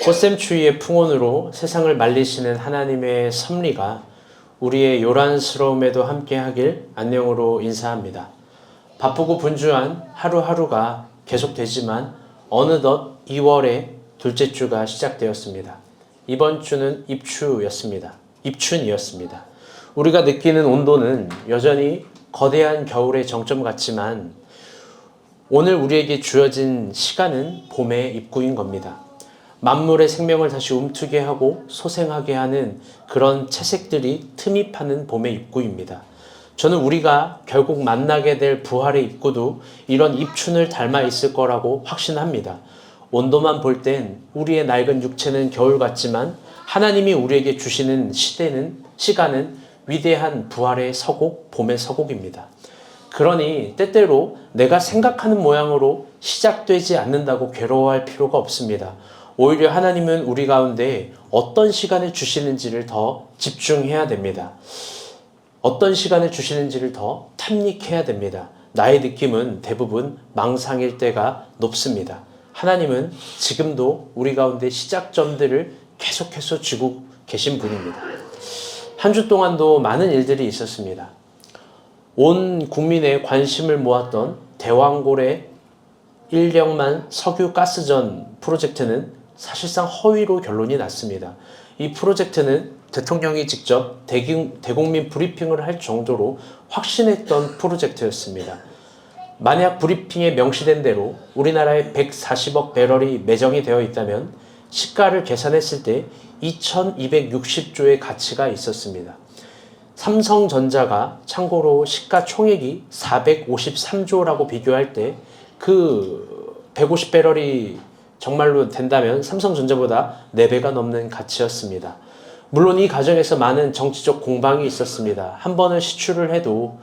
꽃샘추위의 풍온으로 세상을 말리시는 하나님의 섭리가 우리의 요란스러움에도 함께하길 안녕으로 인사합니다. 바쁘고 분주한 하루하루가 계속되지만 어느덧 2월의 둘째 주가 시작되었습니다. 이번 주는 입춘이었습니다. 우리가 느끼는 온도는 여전히 거대한 겨울의 정점 같지만 오늘 우리에게 주어진 시간은 봄의 입구인 겁니다. 만물의 생명을 다시 움트게 하고 소생하게 하는 그런 채색들이 틈이 파는 봄의 입구입니다. 저는 우리가 결국 만나게 될 부활의 입구도 이런 입춘을 닮아 있을 거라고 확신합니다. 온도만 볼 땐 우리의 낡은 육체는 겨울 같지만 하나님이 우리에게 주시는 시간은 위대한 부활의 서곡, 봄의 서곡입니다. 그러니 때때로 내가 생각하는 모양으로 시작되지 않는다고 괴로워할 필요가 없습니다. 오히려 하나님은 우리 가운데 어떤 시간을 주시는지를 더 집중해야 됩니다. 어떤 시간을 주시는지를 더 탐닉해야 됩니다. 나의 느낌은 대부분 망상일 때가 높습니다. 하나님은 지금도 우리 가운데 시작점들을 계속해서 주고 계신 분입니다. 한 주 동안도 많은 일들이 있었습니다. 온 국민의 관심을 모았던 대왕고래 1령만 석유 가스전 프로젝트는 사실상 허위로 결론이 났습니다. 이 프로젝트는 대통령이 직접 대국민 브리핑을 할 정도로 확신했던 프로젝트였습니다. 만약 브리핑에 명시된 대로 우리나라에 140억 배럴이 매정이 되어 있다면 시가를 계산했을 때 2260조의 가치가 있었습니다. 삼성전자가 참고로 시가총액이 453조라고 비교할 때 그 150배럴이 정말로 된다면 삼성전자보다 4배가 넘는 가치였습니다. 물론 이 과정에서 많은 정치적 공방이 있었습니다. 한 번을 시추를 해도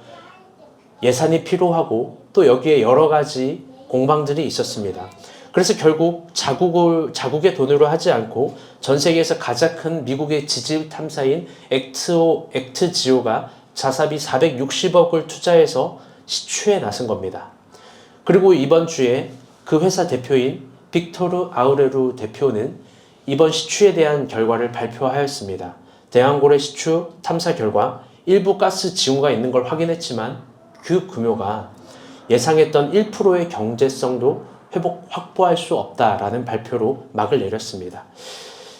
예산이 필요하고 또 여기에 여러 가지 공방들이 있었습니다. 그래서 결국 자국의 돈으로 하지 않고 전 세계에서 가장 큰 미국의 지질 탐사인 액트지오가 자사비 460억을 투자해서 시추에 나선 겁니다. 그리고 이번 주에 그 회사 대표인 빅토르 아우레루 대표는 이번 시추에 대한 결과를 발표하였습니다. 대왕고래 시추 탐사 결과 일부 가스 징후가 있는 걸 확인했지만 그 규모가 예상했던 1%의 경제성도 확보할 수 없다라는 발표로 막을 내렸습니다.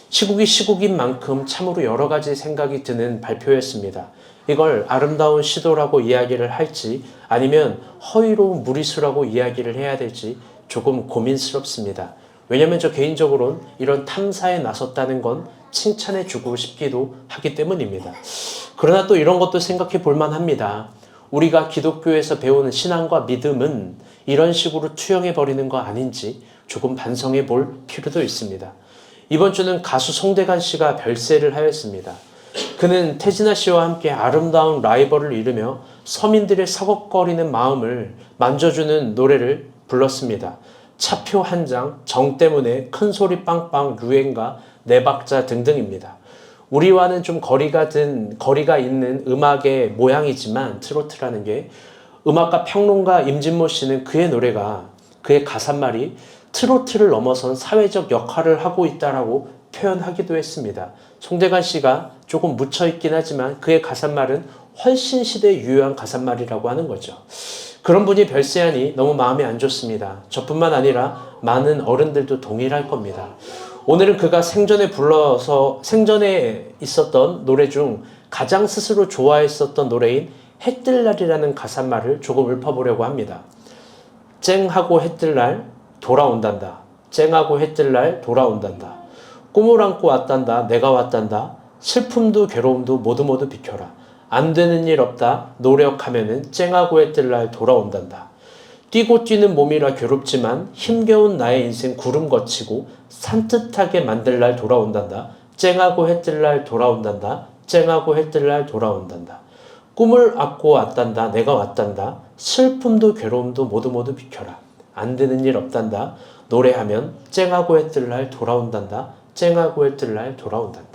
시국이 시국인 만큼 참으로 여러 가지 생각이 드는 발표였습니다. 이걸 아름다운 시도라고 이야기를 할지 아니면 허위로운 무리수라고 이야기를 해야 될지 조금 고민스럽습니다. 왜냐하면 저 개인적으로는 이런 탐사에 나섰다는 건 칭찬해 주고 싶기도 하기 때문입니다. 그러나 또 이런 것도 생각해 볼 만합니다. 우리가 기독교에서 배우는 신앙과 믿음은 이런 식으로 투영해 버리는 거 아닌지 조금 반성해 볼 필요도 있습니다. 이번 주는 가수 송대관 씨가 별세를 하였습니다. 그는 태진아 씨와 함께 아름다운 라이벌을 이루며 서민들의 서걱거리는 마음을 만져주는 노래를 불렀습니다. 차표 한 장, 정 때문에 큰 소리 빵빵, 유행가, 네 박자 등등입니다. 우리와는 좀 거리가 있는 음악의 모양이지만 트로트라는 게 음악가 평론가 임진모 씨는 그의 가사말이 트로트를 넘어선 사회적 역할을 하고 있다라고 표현하기도 했습니다. 송대관 씨가 조금 묻혀있긴 하지만 그의 가사말은 훨씬 시대에 유효한 가사말이라고 하는 거죠. 그런 분이 별세하니 너무 마음이 안 좋습니다. 저뿐만 아니라 많은 어른들도 동일할 겁니다. 오늘은 그가 생전에 있었던 노래 중 가장 스스로 좋아했었던 노래인 해 뜰 날이라는 가사말을 조금 읊어보려고 합니다. 쨍하고 해 뜰 날 돌아온단다. 쨍하고 해 뜰 날 돌아온단다. 꿈을 안고 왔단다. 내가 왔단다. 슬픔도 괴로움도 모두 비켜라. 안 되는 일 없다. 노력하면은 쨍하고 해 뜰 날 돌아온단다. 뛰고 뛰는 몸이라 괴롭지만 힘겨운 나의 인생 구름 거치고 산뜻하게 만들 날 돌아온단다. 쨍하고 해 뜰 날 돌아온단다. 쨍하고 해 뜰 날 돌아온단다. 꿈을 안고 왔단다. 내가 왔단다. 슬픔도 괴로움도 모두 비켜라. 안 되는 일 없단다. 노래하면 쨍하고 해 뜰 날 돌아온단다. 쨍하고 해 뜰 날 돌아온단다.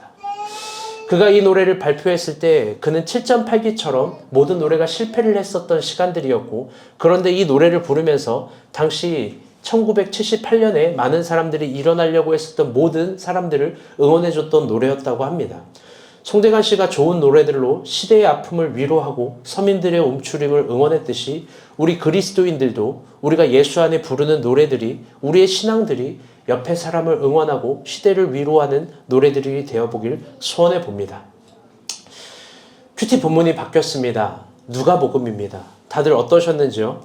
그가 이 노래를 발표했을 때 그는 7.8기처럼 모든 노래가 실패를 했었던 시간들이었고, 그런데 이 노래를 부르면서 당시 1978년에 많은 사람들이 일어나려고 했었던 모든 사람들을 응원해줬던 노래였다고 합니다. 송대관 씨가 좋은 노래들로 시대의 아픔을 위로하고 서민들의 움츠림을 응원했듯이 우리 그리스도인들도 우리가 예수 안에 부르는 노래들이, 우리의 신앙들이 옆에 사람을 응원하고 시대를 위로하는 노래들이 되어보길 소원해 봅니다. 큐티 본문이 바뀌었습니다. 누가복음입니다. 다들 어떠셨는지요?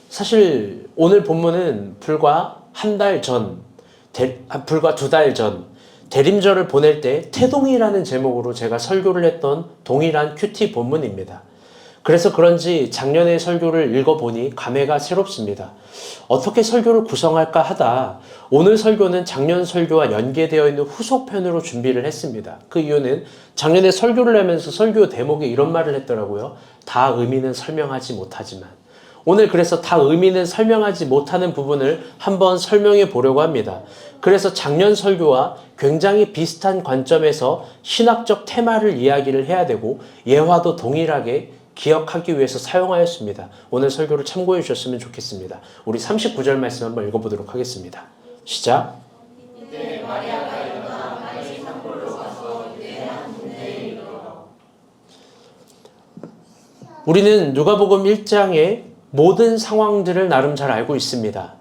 사실 오늘 본문은 불과 불과 2달 전 대림절을 보낼 때 태동이라는 제목으로 제가 설교를 했던 동일한 큐티 본문입니다. 그래서 그런지 작년의 설교를 읽어보니 감회가 새롭습니다. 어떻게 설교를 구성할까 하다 오늘 설교는 작년 설교와 연계되어 있는 후속편으로 준비를 했습니다. 그 이유는 작년에 설교를 하면서 설교 대목에 이런 말을 했더라고요. 다 의미는 설명하지 못하지만. 오늘 그래서 다 의미는 설명하지 못하는 부분을 한번 설명해 보려고 합니다. 그래서 작년 설교와 굉장히 비슷한 관점에서 신학적 테마를 이야기를 해야 되고 예화도 동일하게 기억하기 위해서 사용하였습니다. 오늘 설교를 참고해 주셨으면 좋겠습니다. 우리 39절 말씀 한번 읽어보도록 하겠습니다. 시작. 이때 마리아가 일어나 빨리 산골로 가서 유대한 동네에 이르러. 우리는 누가복음 1장의 모든 상황들을 나름 잘 알고 있습니다.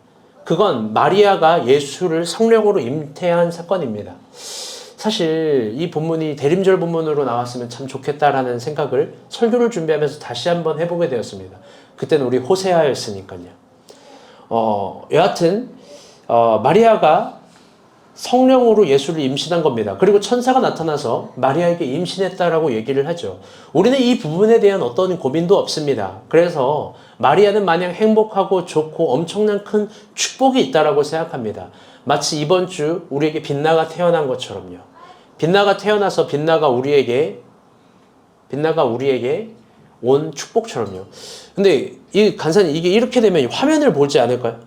그건 마리아가 예수를 성령으로 잉태한 사건입니다. 사실 이 본문이 대림절 본문으로 나왔으면 참 좋겠다라는 생각을 설교를 준비하면서 다시 한번 해보게 되었습니다. 그때는 우리 호세아였으니까요. 여하튼 마리아가 성령으로 예수를 임신한 겁니다. 그리고 천사가 나타나서 마리아에게 임신했다라고 얘기를 하죠. 우리는 이 부분에 대한 어떤 고민도 없습니다. 그래서 마리아는 마냥 행복하고 좋고 엄청난 큰 축복이 있다라고 생각합니다. 마치 이번 주 우리에게 빛나가 태어난 것처럼요. 빛나가 태어나서 빛나가 우리에게 온 축복처럼요. 근데 이 간사님 이게 이렇게 되면 화면을 보지 않을까요?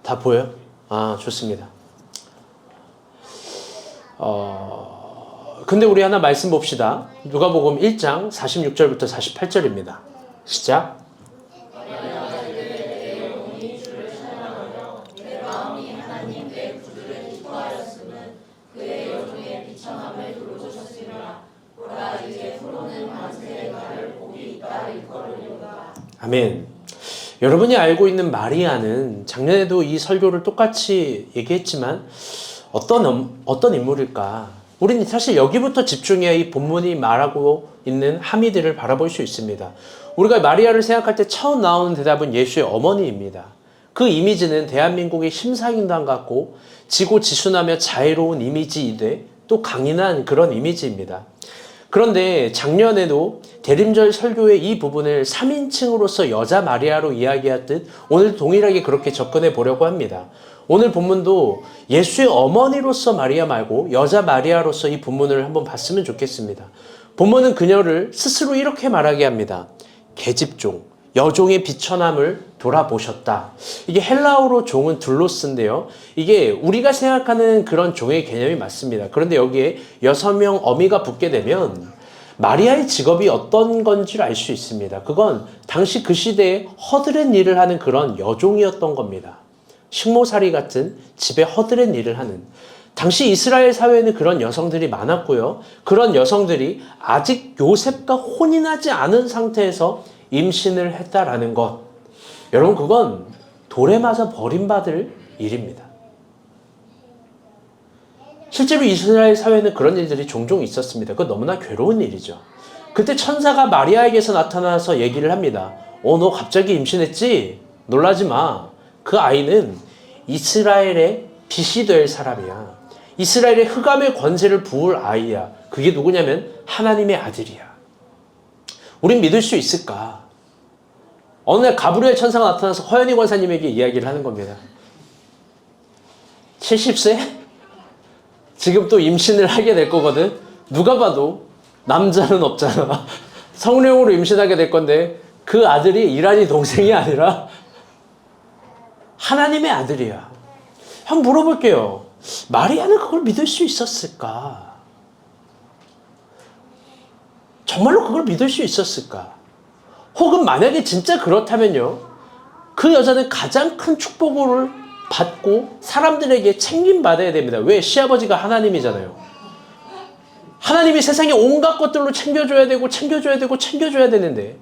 다 보여요? 아, 좋습니다. 근데 우리 하나 말씀 봅시다. 누가복음 1장 46절부터 48절입니다. 시작. 아멘. 여러분이 알고 있는 마리아는 작년에도 이 설교를 똑같이 얘기했지만 어떤 인물일까? 우리는 사실 여기부터 집중해야 이 본문이 말하고 있는 함의들을 바라볼 수 있습니다. 우리가 마리아를 생각할 때 처음 나오는 대답은 예수의 어머니입니다. 그 이미지는 대한민국의 심사임당 같고 지고지순하며 자애로운 이미지이되 또 강인한 그런 이미지입니다. 그런데 작년에도 대림절 설교의 이 부분을 3인칭으로서 여자 마리아로 이야기하듯 오늘 동일하게 그렇게 접근해 보려고 합니다. 오늘 본문도 예수의 어머니로서 마리아 말고 여자 마리아로서 이 본문을 한번 봤으면 좋겠습니다. 본문은 그녀를 스스로 이렇게 말하게 합니다. 계집종, 여종의 비천함을 돌아보셨다. 이게 헬라어로 종은 둘로스인데요. 이게 우리가 생각하는 그런 종의 개념이 맞습니다. 그런데 여기에 6명 어미가 붙게 되면 마리아의 직업이 어떤 건지를 알 수 있습니다. 그건 당시 그 시대에 허드렛 일을 하는 그런 여종이었던 겁니다. 식모살이 같은 집에 허드렛 일을 하는. 당시 이스라엘 사회에는 그런 여성들이 많았고요. 그런 여성들이 아직 요셉과 혼인하지 않은 상태에서 임신을 했다라는 것. 여러분 그건 돌에 맞아 버림받을 일입니다. 실제로 이스라엘 사회는 그런 일들이 종종 있었습니다. 그건 너무나 괴로운 일이죠. 그때 천사가 마리아에게서 나타나서 얘기를 합니다. 너 갑자기 임신했지? 놀라지 마. 그 아이는 이스라엘의 빛이 될 사람이야. 이스라엘의 흑암의 권세를 부을 아이야. 그게 누구냐면 하나님의 아들이야. 우린 믿을 수 있을까? 어느 날 가브리엘 천사가 나타나서 허연희 권사님에게 이야기를 하는 겁니다. 70세? 지금 또 임신을 하게 될 거거든. 누가 봐도 남자는 없잖아. 성령으로 임신하게 될 건데 그 아들이 이란이 동생이 아니라 하나님의 아들이야. 한번 물어볼게요. 마리아는 그걸 믿을 수 있었을까? 정말로 그걸 믿을 수 있었을까? 혹은 만약에 진짜 그렇다면요. 그 여자는 가장 큰 축복을 받고 사람들에게 챙김받아야 됩니다. 왜? 시아버지가 하나님이잖아요. 하나님이 세상에 온갖 것들로 챙겨줘야 되고 챙겨줘야 되고 챙겨줘야 되는데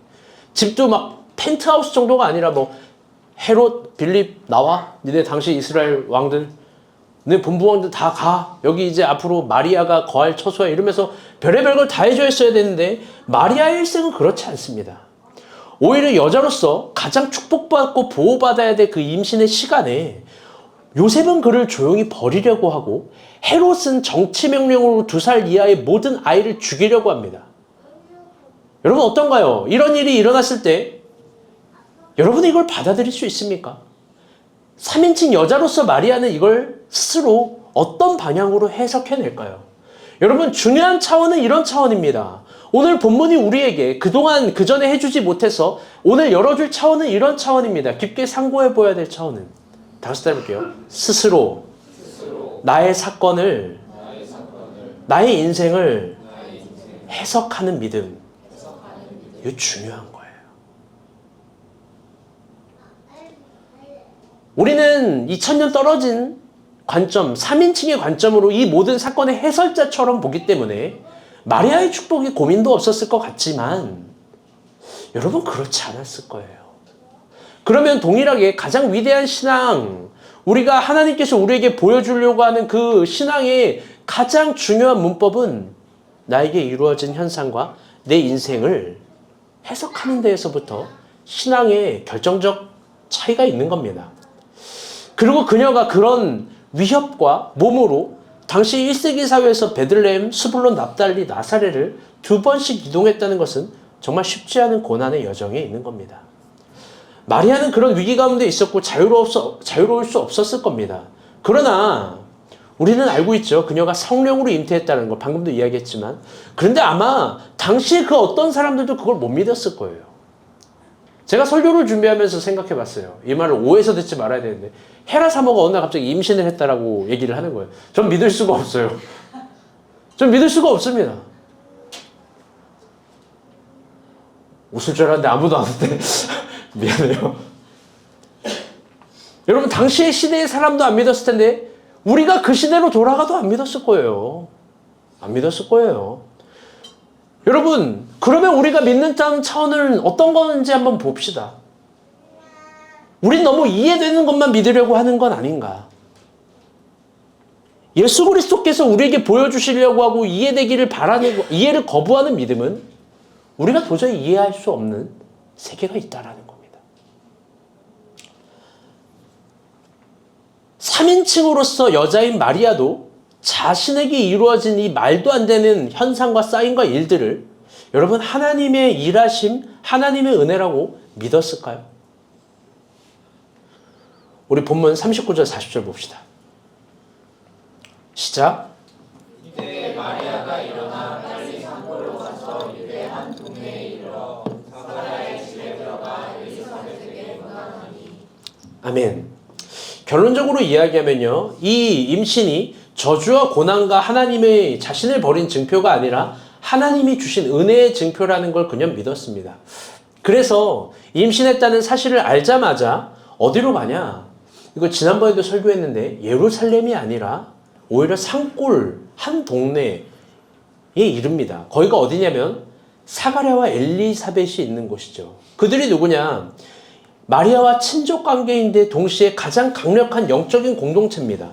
집도 막 펜트하우스 정도가 아니라 뭐 헤롯, 빌립 나와 니네 당시 이스라엘 왕들 내 본부왕들 다 가. 여기 이제 앞으로 마리아가 거할 처소야. 이러면서 별의별 걸 다 해줘야 되는데 마리아의 일생은 그렇지 않습니다. 오히려 여자로서 가장 축복받고 보호받아야 될 그 임신의 시간에 요셉은 그를 조용히 버리려고 하고 헤롯은 정치 명령으로 2살 이하의 모든 아이를 죽이려고 합니다. 여러분 어떤가요? 이런 일이 일어났을 때 여러분이 이걸 받아들일 수 있습니까? 3인칭 여자로서 마리아는 이걸 스스로 어떤 방향으로 해석해낼까요? 여러분 중요한 차원은 이런 차원입니다. 오늘 본문이 우리에게 그동안 그전에 해주지 못해서 오늘 열어줄 차원은 이런 차원입니다. 깊게 상고해봐야 될 차원은 다시 따라볼게요. 스스로 나의 사건을 나의 인생을 해석하는 믿음. 이거 중요한 거예요. 우리는 2000년 떨어진 관점, 3인칭의 관점으로 이 모든 사건의 해설자처럼 보기 때문에 마리아의 축복이 고민도 없었을 것 같지만 여러분 그렇지 않았을 거예요. 그러면 동일하게 가장 위대한 신앙, 우리가 하나님께서 우리에게 보여주려고 하는 그 신앙의 가장 중요한 문법은 나에게 이루어진 현상과 내 인생을 해석하는 데에서부터 신앙의 결정적 차이가 있는 겁니다. 그리고 그녀가 그런 위협과 몸으로 당시 1세기 사회에서 베들레헴, 스불론, 납달리, 나사렛을 2번씩 이동했다는 것은 정말 쉽지 않은 고난의 여정에 있는 겁니다. 마리아는 그런 위기 가운데 있었고 자유로울 수 없었을 겁니다. 그러나 우리는 알고 있죠. 그녀가 성령으로 잉태했다는 걸 방금도 이야기했지만 그런데 아마 당시에 그 어떤 사람들도 그걸 못 믿었을 거예요. 제가 설교를 준비하면서 생각해 봤어요. 이 말을 오해해서 듣지 말아야 되는데 헤라 사모가 어느 날 갑자기 임신을 했다라고 얘기를 하는 거예요. 전 믿을 수가 없어요. 전 믿을 수가 없습니다. 웃을 줄 알았는데 아무도 안 웃대. 미안해요. 여러분 당시의 시대의 사람도 안 믿었을 텐데 우리가 그 시대로 돌아가도 안 믿었을 거예요. 안 믿었을 거예요. 여러분 그러면 우리가 믿는 차원은 어떤 건지 한번 봅시다. 우린 너무 이해되는 것만 믿으려고 하는 건 아닌가. 예수 그리스도께서 우리에게 보여주시려고 하고 이해되기를 바라는 이해를 거부하는 믿음은 우리가 도저히 이해할 수 없는 세계가 있다라는 겁니다. 3인칭으로서 여자인 마리아도 자신에게 이루어진 이 말도 안 되는 현상과 사인과 일들을 여러분 하나님의 일하심, 하나님의 은혜라고 믿었을까요? 우리 본문 39절 40절 봅시다. 시작. 이때 마리아가 일어나 빨리 산골로 가서 유대 한 동네에 이르러 사가랴의 집에 들어가 엘리사벳에게 문안하니. 아멘. 결론적으로 이야기하면요, 이 임신이 저주와 고난과 하나님의 자신을 버린 증표가 아니라 하나님이 주신 은혜의 증표라는 걸 그냥 믿었습니다. 그래서 임신했다는 사실을 알자마자 어디로 가냐? 이거 지난번에도 설교했는데 예루살렘이 아니라 오히려 산골 한 동네에 이릅니다. 거기가 어디냐면 사가랴와 엘리사벳이 있는 곳이죠. 그들이 누구냐? 마리아와 친족 관계인데 동시에 가장 강력한 영적인 공동체입니다.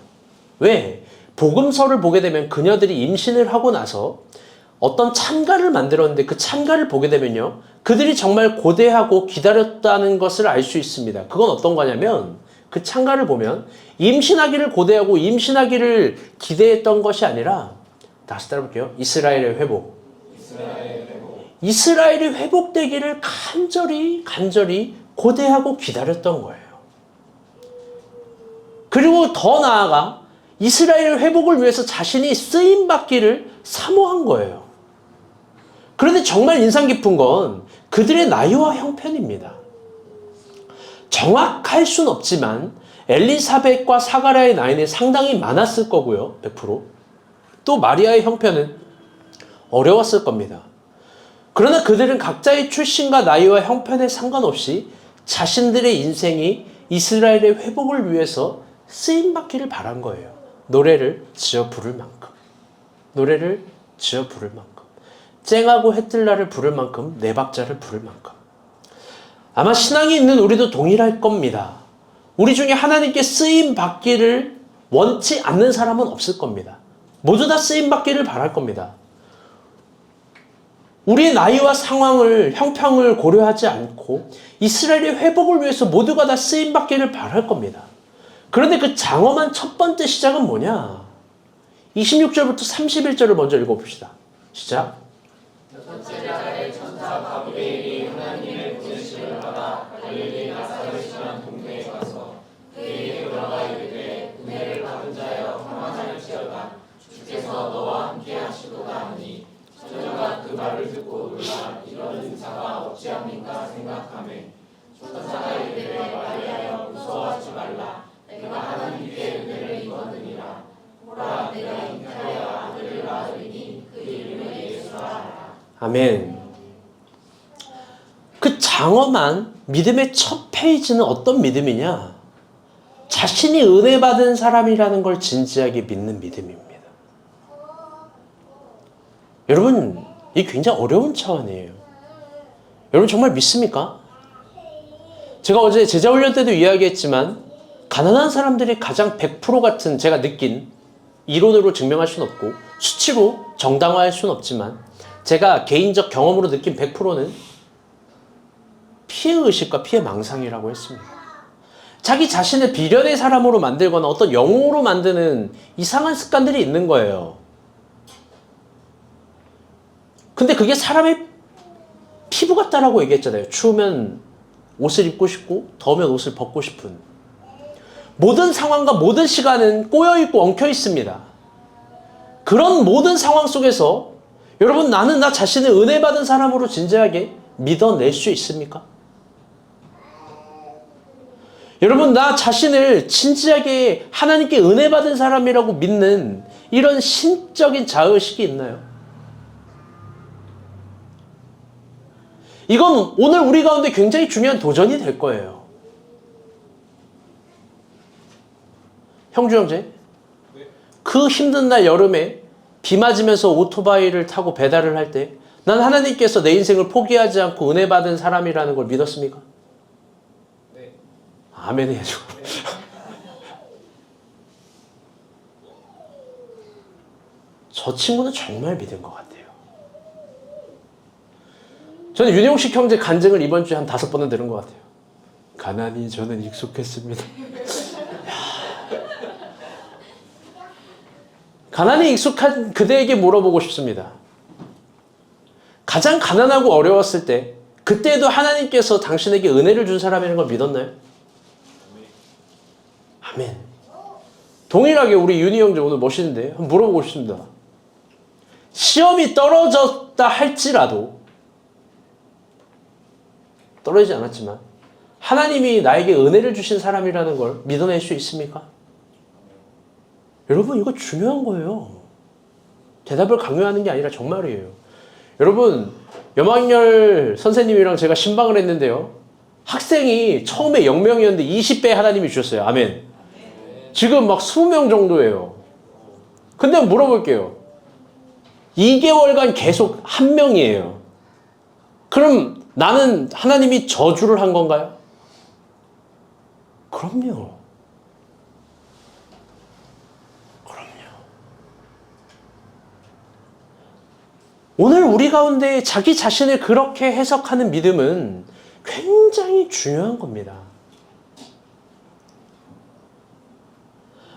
왜? 복음서를 보게 되면 그녀들이 임신을 하고 나서 어떤 찬가를 만들었는데 그 찬가를 보게 되면요, 그들이 정말 고대하고 기다렸다는 것을 알 수 있습니다. 그건 어떤 거냐면 그 찬가를 보면 임신하기를 고대하고 임신하기를 기대했던 것이 아니라, 다시 따라볼게요. 이스라엘의 회복. 이스라엘이 회복되기를 간절히 고대하고 기다렸던 거예요. 그리고 더 나아가 이스라엘 회복을 위해서 자신이 쓰임받기를 사모한 거예요. 그런데 정말 인상 깊은 건 그들의 나이와 형편입니다. 정확할 순 없지만 엘리사벳과 사가랴의 나이는 상당히 많았을 거고요. 100%. 또 마리아의 형편은 어려웠을 겁니다. 그러나 그들은 각자의 출신과 나이와 형편에 상관없이 자신들의 인생이 이스라엘의 회복을 위해서 쓰임받기를 바란 거예요. 노래를 지어 부를 만큼. 노래를 지어 부를 만큼. 쨍하고 해뜰날을 부를 만큼, 네 박자를 부를 만큼. 아마 신앙이 있는 우리도 동일할 겁니다. 우리 중에 하나님께 쓰임받기를 원치 않는 사람은 없을 겁니다. 모두 다 쓰임받기를 바랄 겁니다. 우리의 나이와 상황을, 형평을 고려하지 않고 이스라엘의 회복을 위해서 모두가 다 쓰임받기를 바랄 겁니다. 그런데 그 장엄한 첫 번째 시작은 뭐냐? 26절부터 31절을 먼저 읽어봅시다. 시작. 첫째 달에 천사 가브리엘이 하나님의 보내심을 받아 갈릴리 나사렛이라는 동네에 가서 그에게 들어가 이르되 은혜를 받은 자여 평안할지어다 주께서 너와 함께 하시도다 하니 처녀가 그 말을 듣고 놀라 이런 은사가 어찌합니까 생각하매 천사가 이르되 마리아여 무서워하지 말라 내가 하나님께 은혜를 입었느니라 보라 내가 잉태하여 아들을 낳으리니 그 이름을 예수라 하라. 아멘. 그 장엄한 믿음의 첫 페이지는 어떤 믿음이냐? 자신이 은혜 받은 사람이라는 걸 진지하게 믿는 믿음입니다. 여러분, 이게 굉장히 어려운 차원이에요. 여러분 정말 믿습니까? 제가 어제 제자훈련 때도 이야기했지만 가난한 사람들이 가장 100% 같은 제가 느낀 이론으로 증명할 수는 없고 수치로 정당화할 수는 없지만 제가 개인적 경험으로 느낀 100%는 피해의식과 피해망상이라고 했습니다. 자기 자신을 비련의 사람으로 만들거나 어떤 영웅으로 만드는 이상한 습관들이 있는 거예요. 근데 그게 사람의 피부 같다라고 얘기했잖아요. 추우면 옷을 입고 싶고 더우면 옷을 벗고 싶은. 모든 상황과 모든 시간은 꼬여있고 엉켜있습니다. 그런 모든 상황 속에서 여러분 나는 나 자신을 은혜 받은 사람으로 진지하게 믿어낼 수 있습니까? 여러분 나 자신을 진지하게 하나님께 은혜 받은 사람이라고 믿는 이런 신적인 자의식이 있나요? 이건 오늘 우리 가운데 굉장히 중요한 도전이 될 거예요. 형주 형제, 그 힘든 날 여름에 비 맞으면서 오토바이를 타고 배달을 할 때 난 하나님께서 내 인생을 포기하지 않고 은혜 받은 사람이라는 걸 믿었습니까? 네. 아멘 해줘. 저 친구는 정말 믿은 것 같아요. 저는 윤용식 형제 간증을 이번 주에 한 5번은 들은 것 같아요. 가난이 저는 익숙했습니다. 가난이 익숙한 그대에게 물어보고 싶습니다. 가장 가난하고 어려웠을 때 그때도 하나님께서 당신에게 은혜를 준 사람이라는 걸 믿었나요? 아멘. 동일하게 우리 윤희 형제 오늘 멋있는데 한번 물어보고 싶습니다. 시험이 떨어졌다 할지라도 떨어지지 않았지만 하나님이 나에게 은혜를 주신 사람이라는 걸 믿어낼 수 있습니까? 여러분 이거 중요한 거예요. 대답을 강요하는 게 아니라 정말이에요. 여러분 염학열 선생님이랑 제가 신방을 했는데요. 학생이 처음에 0명이었는데 20배 하나님이 주셨어요. 아멘. 지금 막 20명 정도예요. 근데 물어볼게요. 2개월간 계속 1명이에요. 그럼 나는 하나님이 저주를 한 건가요? 그럼요. 오늘 우리 가운데 자기 자신을 그렇게 해석하는 믿음은 굉장히 중요한 겁니다.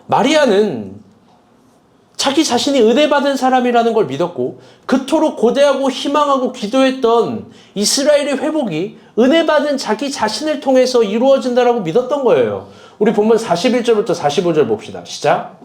마리아는 자기 자신이 은혜받은 사람이라는 걸 믿었고 그토록 고대하고 희망하고 기도했던 이스라엘의 회복이 은혜받은 자기 자신을 통해서 이루어진다라고 믿었던 거예요. 우리 본문 41절부터 45절 봅시다. 시작.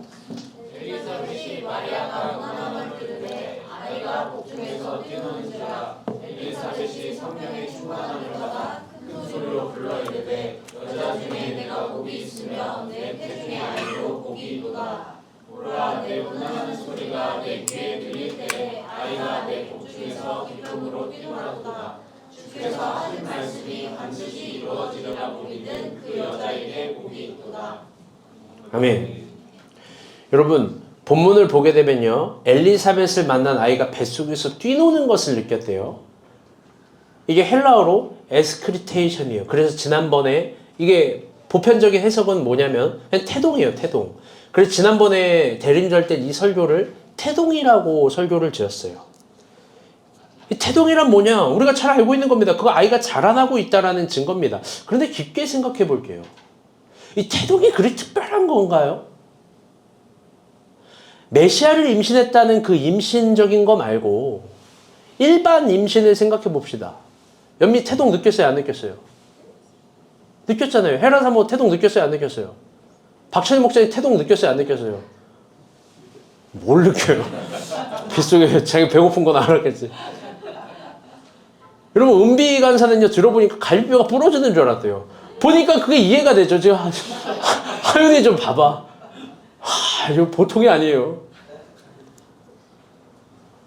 엘리사벳이 마리아가 응원하는 그들의 아이가 복중에서 뛰노는지라 엘리사벳이 성령에 충만하노라 큰 소리로 불러 이르되 여자 중에 내가 복이 있으며 내 태중의 아이도 복이 있도다. 보라 내 운하는 소리가 내 귀에 들릴 때 아이가 내 복중에서 기쁨으로 뛰노라도다. 주께서 하신 말씀이 반드시 이루어지리라고 믿는 그 여자에게 복이 있도다. 아멘. 여러분, 본문을 보게 되면요, 엘리사벳을 만난 아이가 뱃속에서 뛰노는 것을 느꼈대요. 이게 헬라어로 에스크리테이션이에요. 그래서 지난번에 이게 보편적인 해석은 뭐냐면 그냥 태동이에요, 태동. 그래서 지난번에 대림절 때 이 설교를 태동이라고 설교를 지었어요. 이 태동이란 뭐냐? 우리가 잘 알고 있는 겁니다. 그거 아이가 자라나고 있다라는 증거입니다. 그런데 깊게 생각해 볼게요. 이 태동이 그리 특별한 건가요? 메시아를 임신했다는 그 임신적인 거 말고 일반 임신을 생각해 봅시다. 연미 태동 느꼈어요? 안 느꼈어요? 느꼈잖아요. 헤라 사모 태동 느꼈어요? 안 느꼈어요? 박찬희 목사님 태동 느꼈어요? 안 느꼈어요? 뭘 느껴요? 빗속에 자기 배고픈 건 알았겠지. 여러분, 은비 간사는요, 들어보니까 갈비뼈가 부러지는 줄 알았대요. 보니까 그게 이해가 되죠. 지금 하윤이 좀 봐봐. 이거 보통이 아니에요.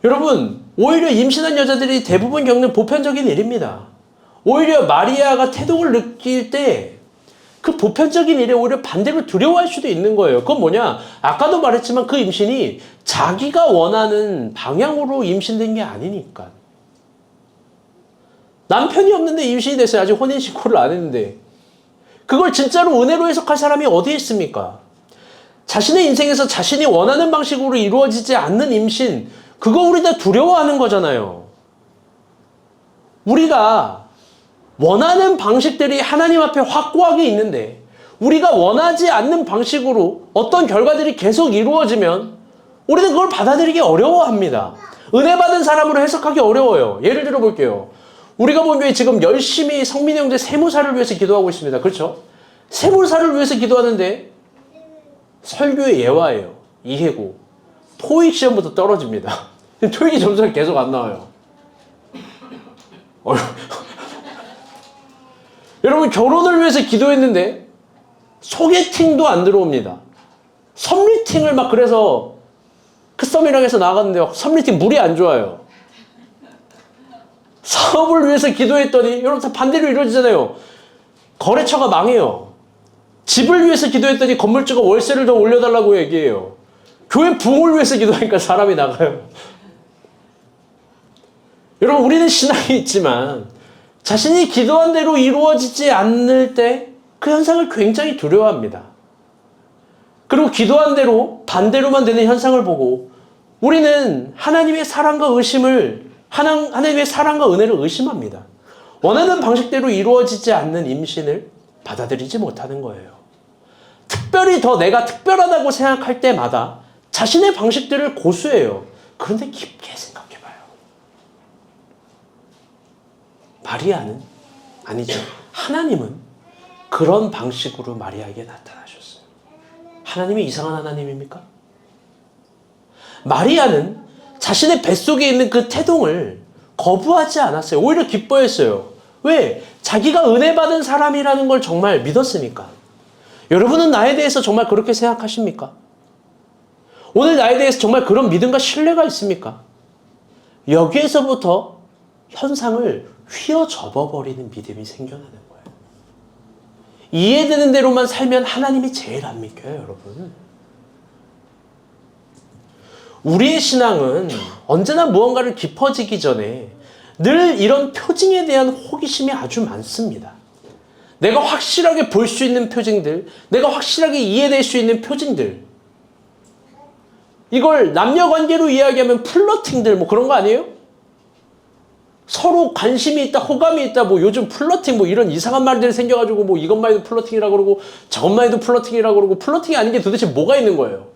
여러분, 오히려 임신한 여자들이 대부분 겪는 보편적인 일입니다. 오히려 마리아가 태동을 느낄 때 그 보편적인 일에 오히려 반대로 두려워할 수도 있는 거예요. 그건 뭐냐? 아까도 말했지만 그 임신이 자기가 원하는 방향으로 임신된 게 아니니까. 남편이 없는데 임신이 됐어요. 아직 혼인신고를 안 했는데. 그걸 진짜로 은혜로 해석할 사람이 어디 있습니까? 자신의 인생에서 자신이 원하는 방식으로 이루어지지 않는 임신, 그거 우리 다 두려워하는 거잖아요. 우리가 원하는 방식들이 하나님 앞에 확고하게 있는데 우리가 원하지 않는 방식으로 어떤 결과들이 계속 이루어지면 우리는 그걸 받아들이기 어려워합니다. 은혜 받은 사람으로 해석하기 어려워요. 예를 들어 볼게요. 우리가 보면 지금 열심히 성민이 형제 세무사를 위해서 기도하고 있습니다. 그렇죠? 세무사를 위해서 기도하는데 설교의 예화예요. 이해고. 토익 시험부터 떨어집니다. 토익이 점수가 계속 안 나와요. 여러분, 결혼을 위해서 기도했는데 소개팅도 안 들어옵니다. 섭리팅을 막 그래서 그 썸이랑 해서 나갔는데 섭리팅 물이 안 좋아요. 사업을 위해서 기도했더니 여러분 다 반대로 이루어지잖아요. 거래처가 망해요. 집을 위해서 기도했더니 건물주가 월세를 더 올려달라고 얘기해요. 교회 부흥을 위해서 기도하니까 사람이 나가요. 여러분, 우리는 신앙이 있지만 자신이 기도한 대로 이루어지지 않을 때 그 현상을 굉장히 두려워합니다. 그리고 기도한 대로 반대로만 되는 현상을 보고 우리는 하나님의 사랑과 의심을, 하나님의 사랑과 은혜를 의심합니다. 원하는 방식대로 이루어지지 않는 임신을 받아들이지 못하는 거예요. 특별히 더 내가 특별하다고 생각할 때마다 자신의 방식들을 고수해요. 그런데 깊게 생각해봐요. 마리아는, 아니죠, 하나님은 그런 방식으로 마리아에게 나타나셨어요. 하나님이 이상한 하나님입니까? 마리아는 자신의 뱃속에 있는 그 태동을 거부하지 않았어요. 오히려 기뻐했어요. 왜? 자기가 은혜 받은 사람이라는 걸 정말 믿었으니까. 여러분은 나에 대해서 정말 그렇게 생각하십니까? 오늘 나에 대해서 정말 그런 믿음과 신뢰가 있습니까? 여기에서부터 현상을 휘어접어버리는 믿음이 생겨나는 거예요. 이해되는 대로만 살면 하나님이 제일 안 믿겨요, 여러분. 우리의 신앙은 언제나 무언가를 깊어지기 전에 늘 이런 표징에 대한 호기심이 아주 많습니다. 내가 확실하게 볼 수 있는 표징들, 내가 확실하게 이해될 수 있는 표징들, 이걸 남녀관계로 이야기하면 플러팅들 뭐 그런 거 아니에요? 서로 관심이 있다, 호감이 있다, 뭐 요즘 플러팅 뭐 이런 이상한 말들이 생겨가지고 뭐 이것만 해도 플러팅이라고 그러고 저것만 해도 플러팅이라고 그러고, 플러팅이 아닌 게 도대체 뭐가 있는 거예요?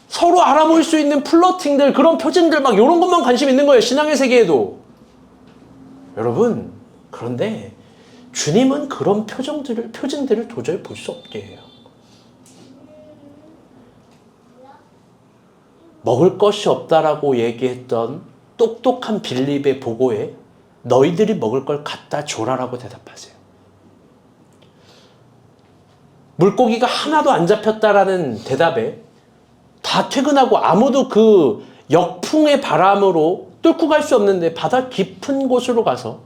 서로 알아볼 수 있는 플러팅들, 그런 표징들 막 이런 것만 관심 있는 거예요, 신앙의 세계에도. 여러분, 그런데 주님은 그런 표징들을 도저히 볼 수 없게 해요. 먹을 것이 없다라고 얘기했던 똑똑한 빌립의 보고에 너희들이 먹을 걸 갖다 줘라라고 대답하세요. 물고기가 하나도 안 잡혔다라는 대답에 다 퇴근하고 아무도 그 역풍의 바람으로 뚫고 갈 수 없는데 바다 깊은 곳으로 가서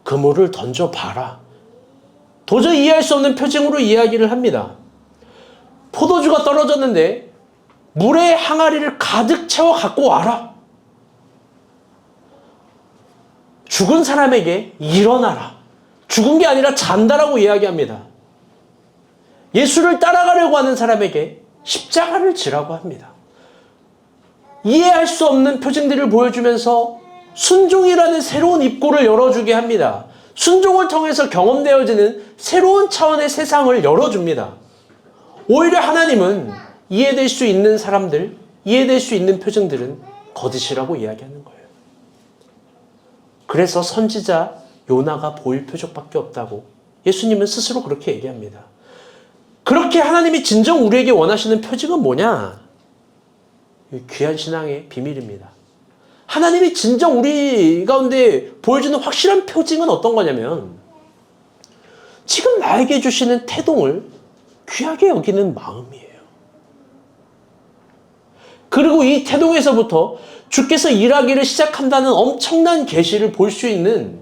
그물을 던져봐라. 도저히 이해할 수 없는 표정으로 이야기를 합니다. 포도주가 떨어졌는데 물에 항아리를 가득 채워 갖고 와라. 죽은 사람에게 일어나라. 죽은 게 아니라 잔다라고 이야기합니다. 예수를 따라가려고 하는 사람에게 십자가를 지라고 합니다. 이해할 수 없는 표정들을 보여주면서 순종이라는 새로운 입구를 열어주게 합니다. 순종을 통해서 경험되어지는 새로운 차원의 세상을 열어줍니다. 오히려 하나님은 이해될 수 있는 사람들, 이해될 수 있는 표정들은 거짓이라고 이야기하는 거예요. 그래서 선지자 요나가 보일 표적밖에 없다고 예수님은 스스로 그렇게 얘기합니다. 그렇게 하나님이 진정 우리에게 원하시는 표징은 뭐냐? 귀한 신앙의 비밀입니다. 하나님이 진정 우리 가운데 보여주는 확실한 표징은 어떤 거냐면 지금 나에게 주시는 태동을 귀하게 여기는 마음이에요. 그리고 이 태동에서부터 주께서 일하기를 시작한다는 엄청난 계시를 볼 수 있는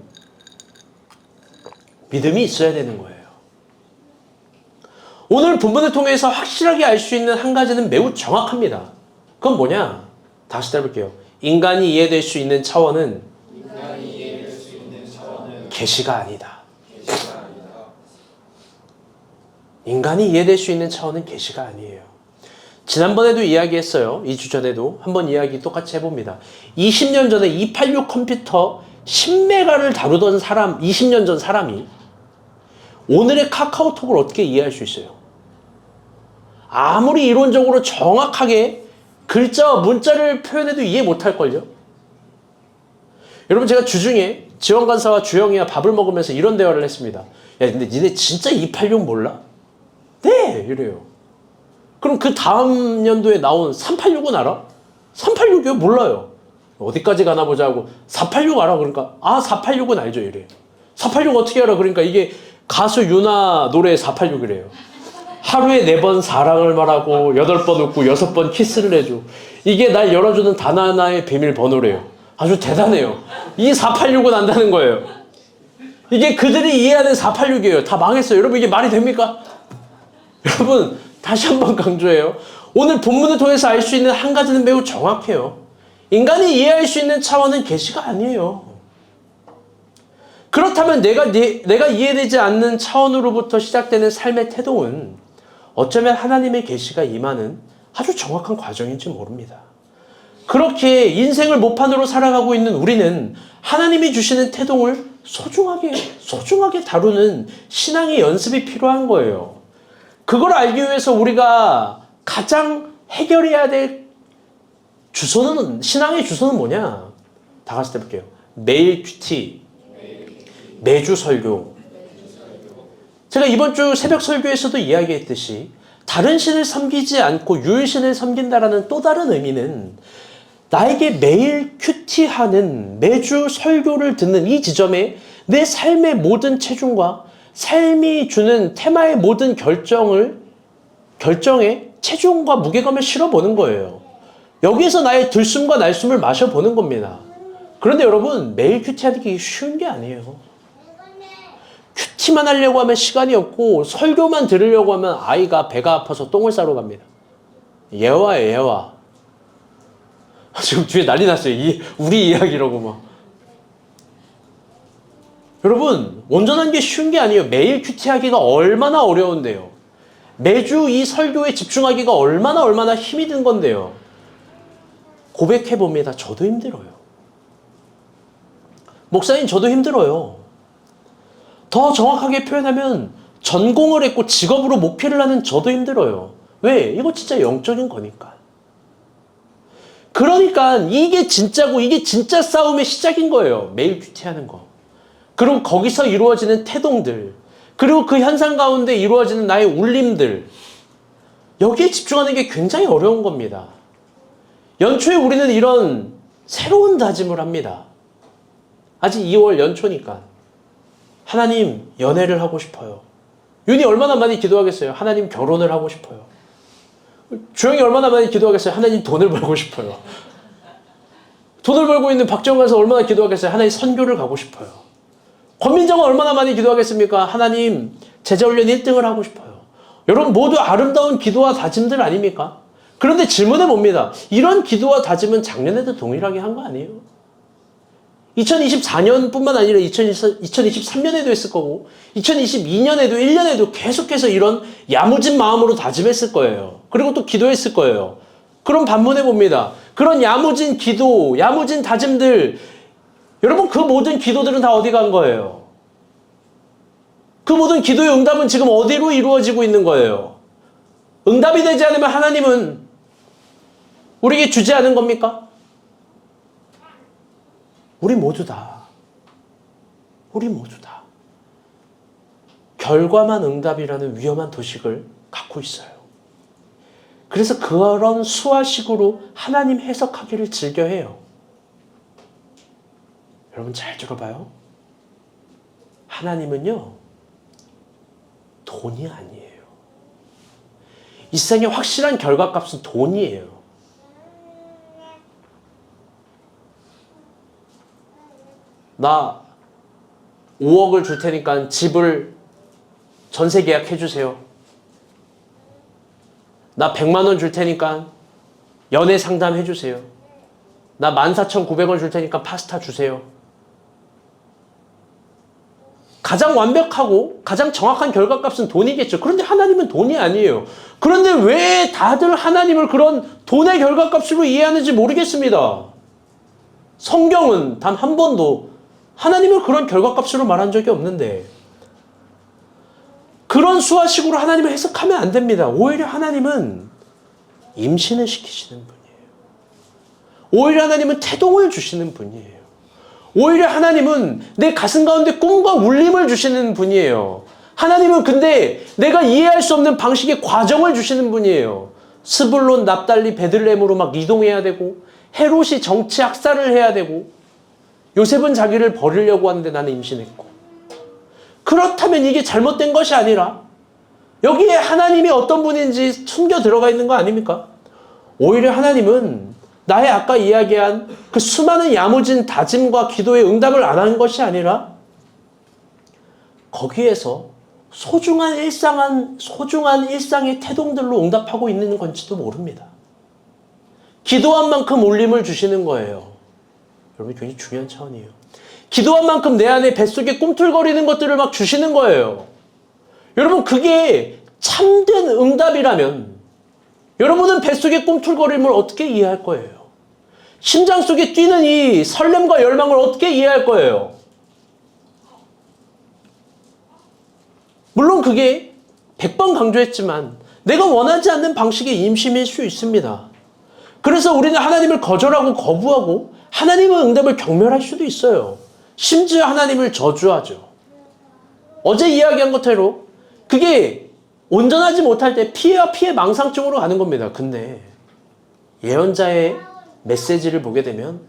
믿음이 있어야 되는 거예요. 오늘 본문을 통해서 확실하게 알 수 있는 한 가지는 매우 정확합니다. 그건 뭐냐? 다시 따라볼게요. 인간이 이해될 수 있는 차원은 계시가 아니다. 인간이 이해될 수 있는 차원은 계시가 아니에요. 지난번에도 이야기했어요. 2주 전에도 한번 이야기 똑같이 해봅니다. 20년 전에 286 컴퓨터 10메가를 다루던 사람, 20년 전 사람이 오늘의 카카오톡을 어떻게 이해할 수 있어요? 아무리 이론적으로 정확하게 글자와 문자를 표현해도 이해 못할걸요? 여러분, 제가 주중에 지원간사와 주영이와 밥을 먹으면서 이런 대화를 했습니다. 야, 근데 니네 진짜 286 몰라? 네! 이래요. 그럼 그 다음 연도에 나온 386은 알아? 386이요? 몰라요. 어디까지 가나 보자 하고 486 알아? 그러니까 486은 알죠. 이래요. 486 어떻게 알아? 그러니까 이게 가수 유나 노래 486이래요. 하루에 4번 사랑을 말하고 8번 웃고 6번 키스를 해줘. 이게 날 열어주는 단 하나의 비밀번호래요. 아주 대단해요. 이 486은 안다는 거예요. 이게 그들이 이해하는 486이에요. 다 망했어요. 여러분, 이게 말이 됩니까? 여러분, 다시 한번 강조해요. 오늘 본문을 통해서 알 수 있는 한 가지는 매우 정확해요. 인간이 이해할 수 있는 차원은 계시가 아니에요. 그렇다면 내가 이해되지 않는 차원으로부터 시작되는 삶의 태동은 어쩌면 하나님의 계시가 임하는 아주 정확한 과정인지 모릅니다. 그렇게 인생을 모판으로 살아가고 있는 우리는 하나님이 주시는 태동을 소중하게 다루는 신앙의 연습이 필요한 거예요. 그걸 알기 위해서 우리가 가장 해결해야 될 주소는, 신앙의 주소는 뭐냐? 다 같이 해볼게요. 매일 큐티, 매주 설교. 제가 이번 주 새벽 설교에서도 이야기했듯이 다른 신을 섬기지 않고 유일신을 섬긴다라는 또 다른 의미는 나에게 매일 큐티하는, 매주 설교를 듣는 이 지점에 내 삶의 모든 체중과 삶이 주는 테마의 모든 결정에 체중과 무게감을 실어보는 거예요. 여기에서 나의 들숨과 날숨을 마셔보는 겁니다. 그런데 여러분, 매일 큐티하는 게 쉬운 게 아니에요. 큐티만 하려고 하면 시간이 없고 설교만 들으려고 하면 아이가 배가 아파서 똥을 싸러 갑니다. 예화예요, 예화. 지금 뒤에 난리 났어요. 우리 이야기라고 막. 여러분, 온전한 게 쉬운 게 아니에요. 매일 큐티하기가 얼마나 어려운데요. 매주 이 설교에 집중하기가 얼마나 힘이 든 건데요. 고백해봅니다. 저도 힘들어요. 목사님, 저도 힘들어요. 더 정확하게 표현하면 전공을 했고 직업으로 목회를 하는 저도 힘들어요. 왜? 이거 진짜 영적인 거니까. 그러니까 이게 진짜고 이게 진짜 싸움의 시작인 거예요. 매일 큐티하는 거. 그리고 거기서 이루어지는 태동들, 그리고 그 현상 가운데 이루어지는 나의 울림들, 여기에 집중하는 게 굉장히 어려운 겁니다. 연초에 우리는 이런 새로운 다짐을 합니다. 아직 2월 연초니까. 하나님, 연애를 하고 싶어요. 윤이 얼마나 많이 기도하겠어요? 하나님, 결혼을 하고 싶어요. 주영이 얼마나 많이 기도하겠어요? 하나님, 돈을 벌고 싶어요. 돈을 벌고 있는 박정관사 얼마나 기도하겠어요? 하나님, 선교를 가고 싶어요. 권민정은 얼마나 많이 기도하겠습니까? 하나님, 제자훈련 1등을 하고 싶어요. 여러분 모두 아름다운 기도와 다짐들 아닙니까? 그런데 질문해 봅니다. 이런 기도와 다짐은 작년에도 동일하게 한 거 아니에요? 2024년뿐만 아니라 2023년에도 했을 거고 2022년에도 1년에도 계속해서 이런 야무진 마음으로 다짐했을 거예요. 그리고 또 기도했을 거예요. 그럼 반문해 봅니다. 그런 야무진 기도, 야무진 다짐들, 여러분 그 모든 기도들은 다 어디 간 거예요? 그 모든 기도의 응답은 지금 어디로 이루어지고 있는 거예요? 응답이 되지 않으면 하나님은 우리에게 주지 않은 겁니까? 우리 모두 다 결과만 응답이라는 위험한 도식을 갖고 있어요. 그래서 그런 수화식으로 하나님 해석하기를 즐겨해요. 여러분 잘 들어봐요. 하나님은요, 돈이 아니에요. 이 세상의 확실한 결과값은 돈이에요. 나 5억을 줄 테니까 집을 전세 계약해 주세요. 나 100만 원 줄 테니까 연애 상담해 주세요. 나 14,900원 줄 테니까 파스타 주세요. 가장 완벽하고 가장 정확한 결과값은 돈이겠죠. 그런데 하나님은 돈이 아니에요. 그런데 왜 다들 하나님을 그런 돈의 결과값으로 이해하는지 모르겠습니다. 성경은 단 한 번도 하나님을 그런 결과값으로 말한 적이 없는데 그런 수화식으로 하나님을 해석하면 안 됩니다. 오히려 하나님은 임신을 시키시는 분이에요. 오히려 하나님은 태동을 주시는 분이에요. 오히려 하나님은 내 가슴 가운데 꿈과 울림을 주시는 분이에요. 하나님은 근데 내가 이해할 수 없는 방식의 과정을 주시는 분이에요. 스불론, 납달리, 베들레헴으로 막 이동해야 되고 헤롯이 정치 학살을 해야 되고 요셉은 자기를 버리려고 하는데 나는 임신했고. 그렇다면 이게 잘못된 것이 아니라 여기에 하나님이 어떤 분인지 숨겨 들어가 있는 거 아닙니까? 오히려 하나님은 나의 아까 이야기한 그 수많은 야무진 다짐과 기도의 응답을 안 한 것이 아니라 거기에서 소중한 일상의 태동들로 응답하고 있는 건지도 모릅니다. 기도한 만큼 울림을 주시는 거예요. 여러분 굉장히 중요한 차원이에요. 기도한 만큼 내 안에 뱃속에 꿈틀거리는 것들을 막 주시는 거예요. 여러분 그게 참된 응답이라면 여러분은 뱃속의 꿈틀거림을 어떻게 이해할 거예요? 심장 속에 뛰는 이 설렘과 열망을 어떻게 이해할 거예요? 물론 그게 100번 강조했지만 내가 원하지 않는 방식의 임신일 수 있습니다. 그래서 우리는 하나님을 거절하고 거부하고 하나님의 응답을 경멸할 수도 있어요. 심지어 하나님을 저주하죠. 어제 이야기한 것대로 그게 온전하지 못할 때 피해와 피해 망상증으로 가는 겁니다. 근데 예언자의 메시지를 보게 되면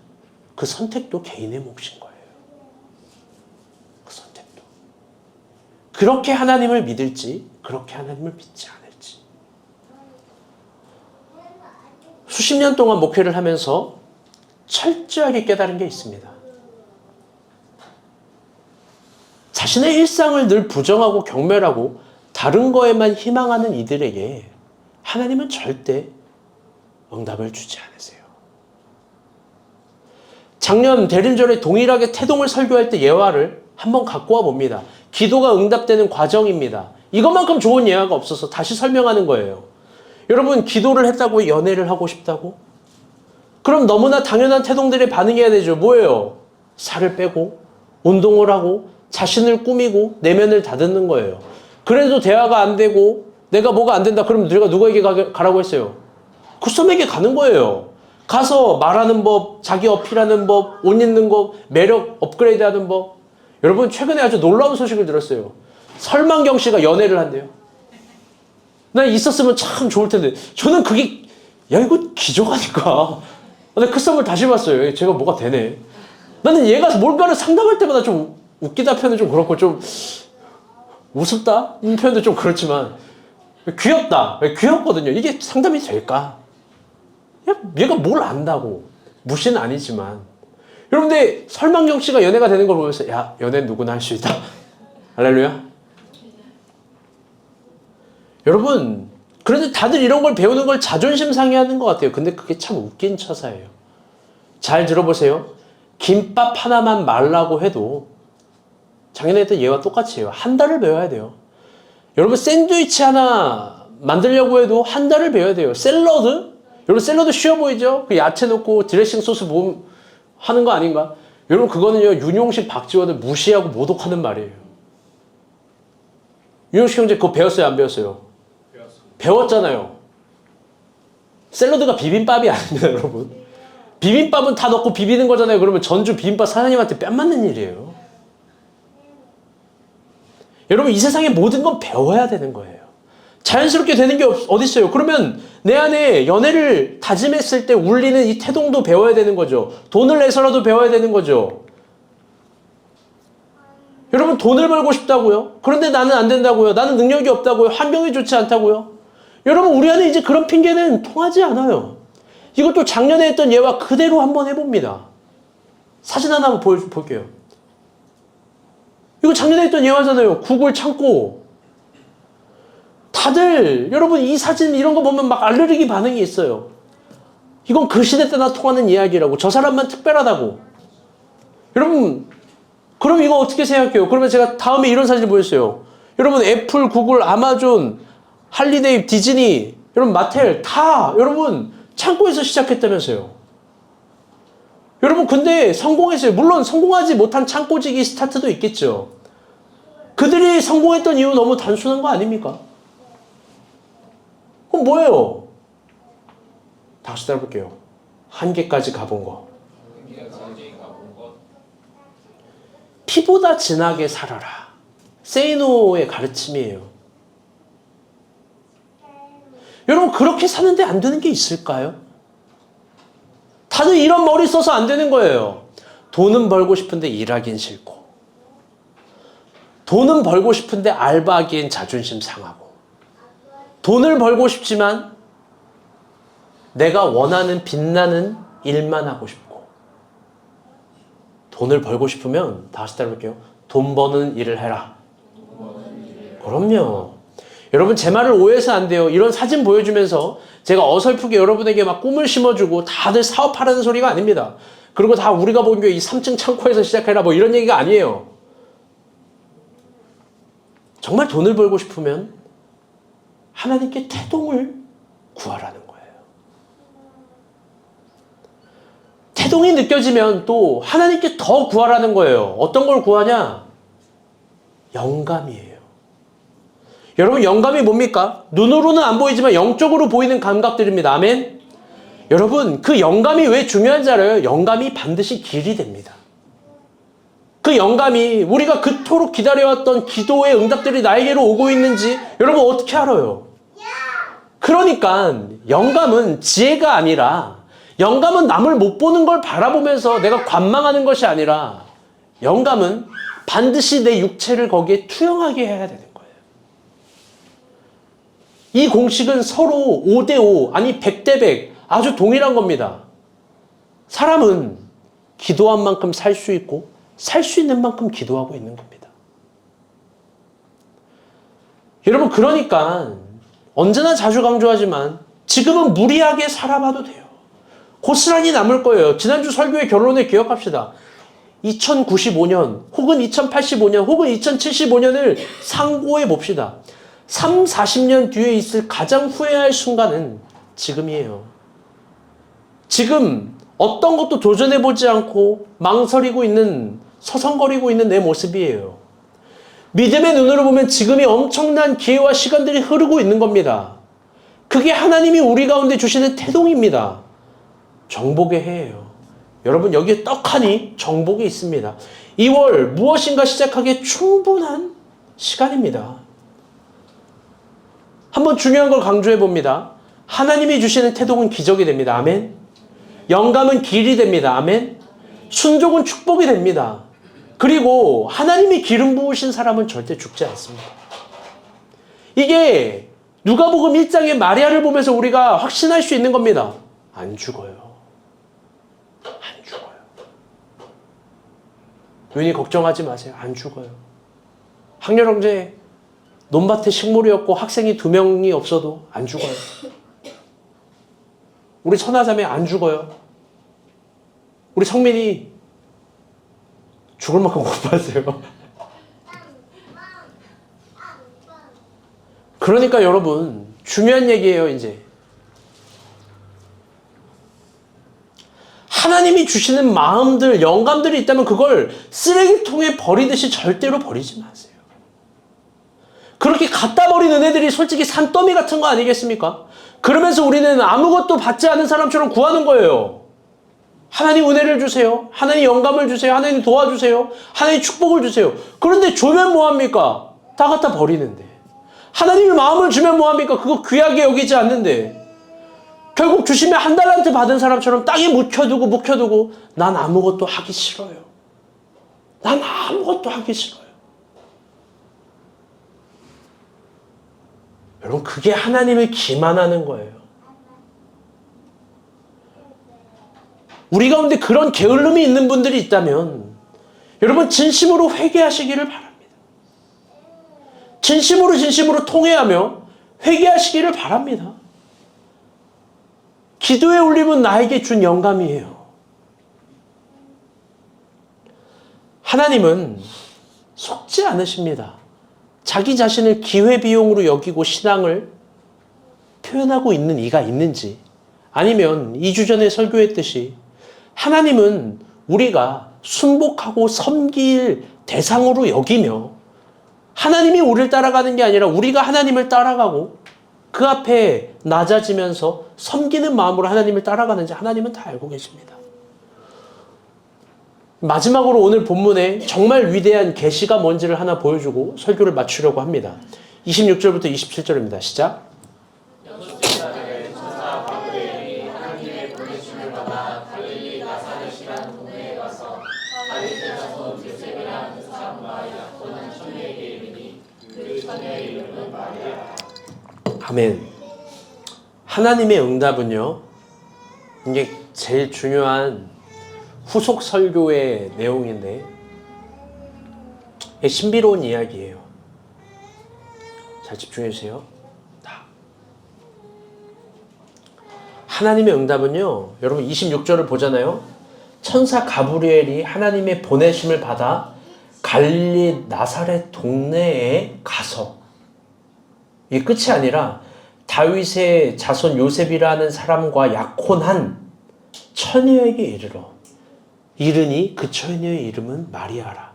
그 선택도 개인의 몫인 거예요. 그 선택도. 그렇게 하나님을 믿을지 그렇게 하나님을 믿지 않을지. 수십 년 동안 목회를 하면서 철저하게 깨달은 게 있습니다. 자신의 일상을 늘 부정하고 경멸하고 다른 거에만 희망하는 이들에게 하나님은 절대 응답을 주지 않으세요. 작년 대림절에 동일하게 태동을 설교할 때 예화를 한번 갖고 와 봅니다. 기도가 응답되는 과정입니다. 이것만큼 좋은 예화가 없어서 다시 설명하는 거예요. 여러분 기도를 했다고 연애를 하고 싶다고? 그럼 너무나 당연한 태동들에 반응해야 되죠. 뭐예요? 살을 빼고 운동을 하고 자신을 꾸미고 내면을 다듬는 거예요. 그래도 대화가 안 되고 내가 뭐가 안 된다 그러면 내가 누구에게 가라고 했어요? 그 사람에게 가는 거예요. 가서 말하는 법, 자기 어필하는 법, 옷 입는 법, 매력 업그레이드하는 법. 여러분 최근에 아주 놀라운 소식을 들었어요. 설만경 씨가 연애를 한대요. 나 있었으면 참 좋을 텐데. 저는 그게 야 이거 기적 아닐까. 근데 그 썸을 다시 봤어요. 제가 뭐가 되네. 나는 얘가 뭔가를 상담할 때마다 좀 웃기다 표현은 좀 그렇고 좀 우습다 이 표현도 좀 그렇지만 귀엽다. 귀엽거든요. 이게 상담이 될까? 얘가 뭘 안다고. 무시는 아니지만. 여러분들 설만경 씨가 연애가 되는 걸 보면서 야 연애는 누구나 할 수 있다. 할렐루야. 여러분, 그런데 다들 이런 걸 배우는 걸 자존심 상해하는 것 같아요. 근데 그게 참 웃긴 처사예요. 잘 들어보세요. 김밥 하나만 말라고 해도 작년에 했던 얘와 똑같이 해요. 한 달을 배워야 돼요. 여러분, 샌드위치 하나 만들려고 해도 한 달을 배워야 돼요. 샐러드? 여러분, 샐러드 쉬워 보이죠? 그 야채 넣고 드레싱 소스 하는 거 아닌가? 여러분, 그거는요, 윤용식, 박지원을 무시하고 모독하는 말이에요. 윤용식 형제 그거 배웠어요, 안 배웠어요? 배웠잖아요. 샐러드가 비빔밥이 아닙니다, 여러분. 비빔밥은 다 넣고 비비는 거잖아요. 그러면 전주 비빔밥 사장님한테 뺨 맞는 일이에요. 여러분, 이 세상의 모든 건 배워야 되는 거예요. 자연스럽게 되는 게 어디 있어요? 그러면 내 안에 연애를 다짐했을 때 울리는 이 태동도 배워야 되는 거죠. 돈을 내서라도 배워야 되는 거죠. 여러분, 돈을 벌고 싶다고요? 그런데 나는 안 된다고요? 나는 능력이 없다고요? 환경이 좋지 않다고요? 여러분, 우리 안에 이제 그런 핑계는 통하지 않아요. 이것도 작년에 했던 예와 그대로 한번 해봅니다. 사진 하나 한번 볼게요. 이거 작년에 했던 예화잖아요. 구글 창고. 다들 여러분 이 사진 이런 거 보면 막 알레르기 반응이 있어요. 이건 그 시대 때나 통하는 이야기라고. 저 사람만 특별하다고. 여러분, 그럼 이거 어떻게 생각해요? 그러면 제가 다음에 이런 사진을 보였어요. 여러분, 애플, 구글, 아마존, 할리데이, 디즈니, 여러분 마텔 다 여러분 창고에서 시작했다면서요. 여러분, 근데 성공했어요. 물론 성공하지 못한 창고지기 스타트도 있겠죠. 그들이 성공했던 이유 너무 단순한 거 아닙니까? 그럼 뭐예요? 다시 따라볼게요. 한계까지 가본 거. 피보다 진하게 살아라. 세이노의 가르침이에요. 여러분, 그렇게 사는데 안 되는 게 있을까요? 다들 이런 머리 써서 안 되는 거예요. 돈은 벌고 싶은데 일하긴 싫고, 돈은 벌고 싶은데 알바하기엔 자존심 상하고, 돈을 벌고 싶지만 내가 원하는 빛나는 일만 하고 싶고, 돈을 벌고 싶으면 다시 따라볼게요. 돈 버는 일을 해라. 그럼요. 여러분, 제 말을 오해해서 안 돼요. 이런 사진 보여주면서 제가 어설프게 여러분에게 막 꿈을 심어주고 다들 사업하라는 소리가 아닙니다. 그리고 다 우리가 본 게 이 3층 창고에서 시작해라 뭐 이런 얘기가 아니에요. 정말 돈을 벌고 싶으면 하나님께 태동을 구하라는 거예요. 태동이 느껴지면 또 하나님께 더 구하라는 거예요. 어떤 걸 구하냐? 영감이에요. 여러분, 영감이 뭡니까? 눈으로는 안 보이지만 영적으로 보이는 감각들입니다. 아멘? 여러분, 그 영감이 왜 중요한지 알아요? 영감이 반드시 길이 됩니다. 그 영감이 우리가 그토록 기다려왔던 기도의 응답들이 나에게로 오고 있는지 여러분 어떻게 알아요? 그러니까 영감은 지혜가 아니라, 영감은 남을 못 보는 걸 바라보면서 내가 관망하는 것이 아니라, 영감은 반드시 내 육체를 거기에 투영하게 해야 되는 거예요. 이 공식은 서로 5대5, 아니 100대100 아주 동일한 겁니다. 사람은 기도한 만큼 살 수 있고 살 수 있는 만큼 기도하고 있는 겁니다. 여러분, 그러니까 언제나 자주 강조하지만 지금은 무리하게 살아봐도 돼요. 고스란히 남을 거예요. 지난주 설교의 결론을 기억합시다. 2095년 혹은 2085년 혹은 2075년을 상고해 봅시다. 3, 40년 뒤에 있을 가장 후회할 순간은 지금이에요. 지금 어떤 것도 도전해보지 않고 망설이고 있는, 서성거리고 있는 내 모습이에요. 믿음의 눈으로 보면 지금이 엄청난 기회와 시간들이 흐르고 있는 겁니다. 그게 하나님이 우리 가운데 주시는 태동입니다. 정복의 해예요. 여러분, 여기에 떡하니 정복이 있습니다. 2월 무엇인가 시작하기에 충분한 시간입니다. 한번 중요한 걸 강조해 봅니다. 하나님이 주시는 태동은 기적이 됩니다. 아멘. 영감은 길이 됩니다. 아멘. 순종은 축복이 됩니다. 그리고 하나님이 기름 부으신 사람은 절대 죽지 않습니다. 이게 누가복음 1장의 마리아를 보면서 우리가 확신할 수 있는 겁니다. 안 죽어요. 안 죽어요. 윤희 걱정하지 마세요. 안 죽어요. 학렬 형제 논밭에 식물이 없고 학생이 2명이 없어도 안 죽어요. 우리 천하자매 안 죽어요. 우리 성민이 죽을 만큼 공부하세요. 그러니까 여러분, 중요한 얘기예요, 이제. 하나님이 주시는 마음들, 영감들이 있다면 그걸 쓰레기통에 버리듯이 절대로 버리지 마세요. 그렇게 갖다 버리는 애들이 솔직히 산더미 같은 거 아니겠습니까? 그러면서 우리는 아무것도 받지 않은 사람처럼 구하는 거예요. 하나님 은혜를 주세요. 하나님 영감을 주세요. 하나님 도와주세요. 하나님 축복을 주세요. 그런데 주면 뭐합니까? 다 갖다 버리는데. 하나님이 마음을 주면 뭐합니까? 그거 귀하게 여기지 않는데. 결국 주시면 한 달란트 받은 사람처럼 땅에 묵혀두고 난 아무것도 하기 싫어요. 난 아무것도 하기 싫어요. 여러분, 그게 하나님을 기만하는 거예요. 우리 가운데 그런 게을름이 있는 분들이 있다면 여러분 진심으로 회개하시기를 바랍니다. 진심으로 통회하며 회개하시기를 바랍니다. 기도의 울림은 나에게 준 영감이에요. 하나님은 속지 않으십니다. 자기 자신을 기회비용으로 여기고 신앙을 표현하고 있는 이가 있는지, 아니면 2주 전에 설교했듯이 하나님은 우리가 순복하고 섬길 대상으로 여기며 하나님이 우리를 따라가는 게 아니라 우리가 하나님을 따라가고 그 앞에 낮아지면서 섬기는 마음으로 하나님을 따라가는지 하나님은 다 알고 계십니다. 마지막으로 오늘 본문에 정말 위대한 계시가 뭔지를 하나 보여주고 설교를 마치려고 합니다. 26절부터 27절입니다. 시작. 아멘. 하나님의 응답은요, 이게 제일 중요한 후속 설교의 내용인데 신비로운 이야기예요. 잘 집중해 주세요. 하나님의 응답은요, 여러분 26절을 보잖아요. 천사 가브리엘이 하나님의 보내심을 받아 갈릴리 나사렛 동네에 가서, 이게 끝이 아니라 다윗의 자손 요셉이라는 사람과 약혼한 처녀에게 이르니 그 처녀의 이름은 마리아라.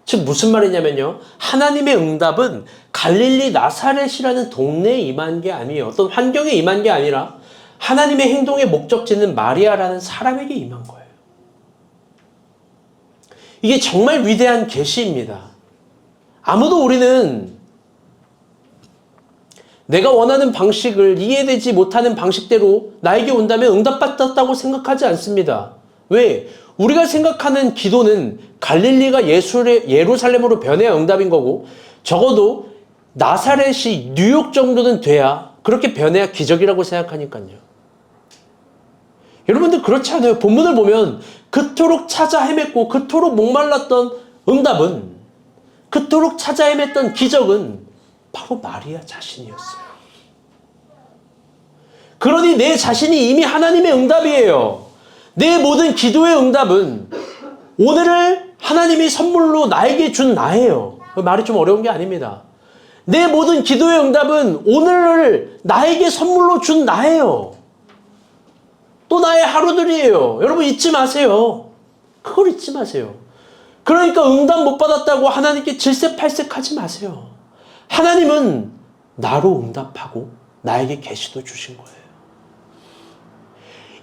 즉 무슨 말이냐면요, 하나님의 응답은 갈릴리 나사렛이라는 동네에 임한 게 아니에요. 어떤 환경에 임한 게 아니라 하나님의 행동의 목적지는 마리아라는 사람에게 임한 거예요. 이게 정말 위대한 계시입니다. 아무도 우리는 내가 원하는 방식을, 이해되지 못하는 방식대로 나에게 온다면 응답받았다고 생각하지 않습니다. 왜? 우리가 생각하는 기도는 갈릴리가 예루살렘으로 변해야 응답인 거고, 적어도 나사렛이 뉴욕 정도는 돼야, 그렇게 변해야 기적이라고 생각하니까요. 여러분들 그렇지 않아요? 본문을 보면 그토록 찾아 헤맸고 그토록 목말랐던 응답은, 그토록 찾아 헤맸던 기적은 바로 마리아 자신이었어요. 그러니 내 자신이 이미 하나님의 응답이에요. 내 모든 기도의 응답은 오늘을 하나님이 선물로 나에게 준 나예요. 말이 좀 어려운 게 아닙니다. 내 모든 기도의 응답은 오늘을 나에게 선물로 준 나예요. 또 나의 하루들이에요. 여러분 잊지 마세요. 그걸 잊지 마세요. 그러니까 응답 못 받았다고 하나님께 질색팔색하지 마세요. 하나님은 나로 응답하고 나에게 계시도 주신 거예요.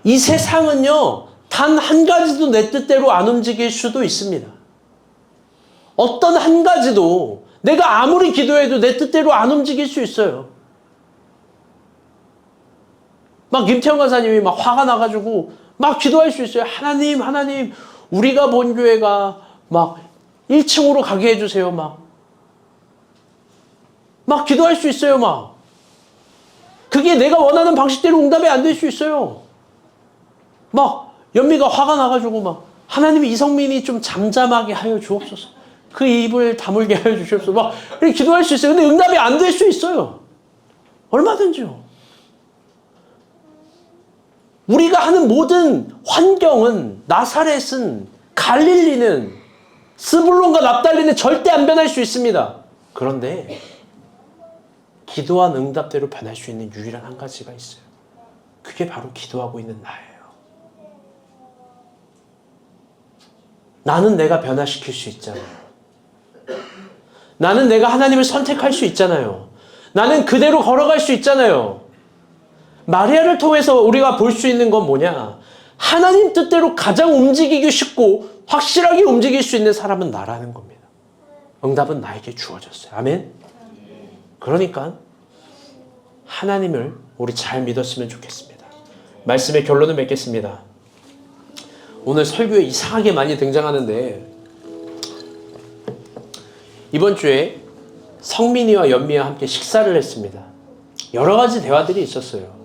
이 세상은요, 단 한 가지도 내 뜻대로 안 움직일 수도 있습니다. 어떤 한 가지도 내가 아무리 기도해도 내 뜻대로 안 움직일 수 있어요. 막 김태형 간사님이 막 화가 나가지고 막 기도할 수 있어요. 하나님, 우리가 본 교회가 막 1층으로 가게 해주세요. 막 기도할 수 있어요. 그게 내가 원하는 방식대로 응답이 안 될 수 있어요. 연미가 화가 나가지고 하나님이 이성민이 좀 잠잠하게 하여 주옵소서. 그 입을 다물게 하여 주시옵소서. 막 이렇게 기도할 수 있어요. 근데 응답이 안 될 수 있어요. 얼마든지요. 우리가 하는 모든 환경은, 나사렛은, 갈릴리는, 스불론과 납달리는 절대 안 변할 수 있습니다. 그런데 기도한 응답대로 변할 수 있는 유일한 한 가지가 있어요. 그게 바로 기도하고 있는 나예요. 나는 내가 변화시킬 수 있잖아요. 나는 내가 하나님을 선택할 수 있잖아요. 나는 그대로 걸어갈 수 있잖아요. 마리아를 통해서 우리가 볼 수 있는 건 뭐냐? 하나님 뜻대로 가장 움직이기 쉽고 확실하게 움직일 수 있는 사람은 나라는 겁니다. 응답은 나에게 주어졌어요. 아멘? 그러니까 하나님을 우리 잘 믿었으면 좋겠습니다. 말씀의 결론을 맺겠습니다. 오늘 설교에 이상하게 많이 등장하는데 이번 주에 성민이와 연미와 함께 식사를 했습니다. 여러 가지 대화들이 있었어요.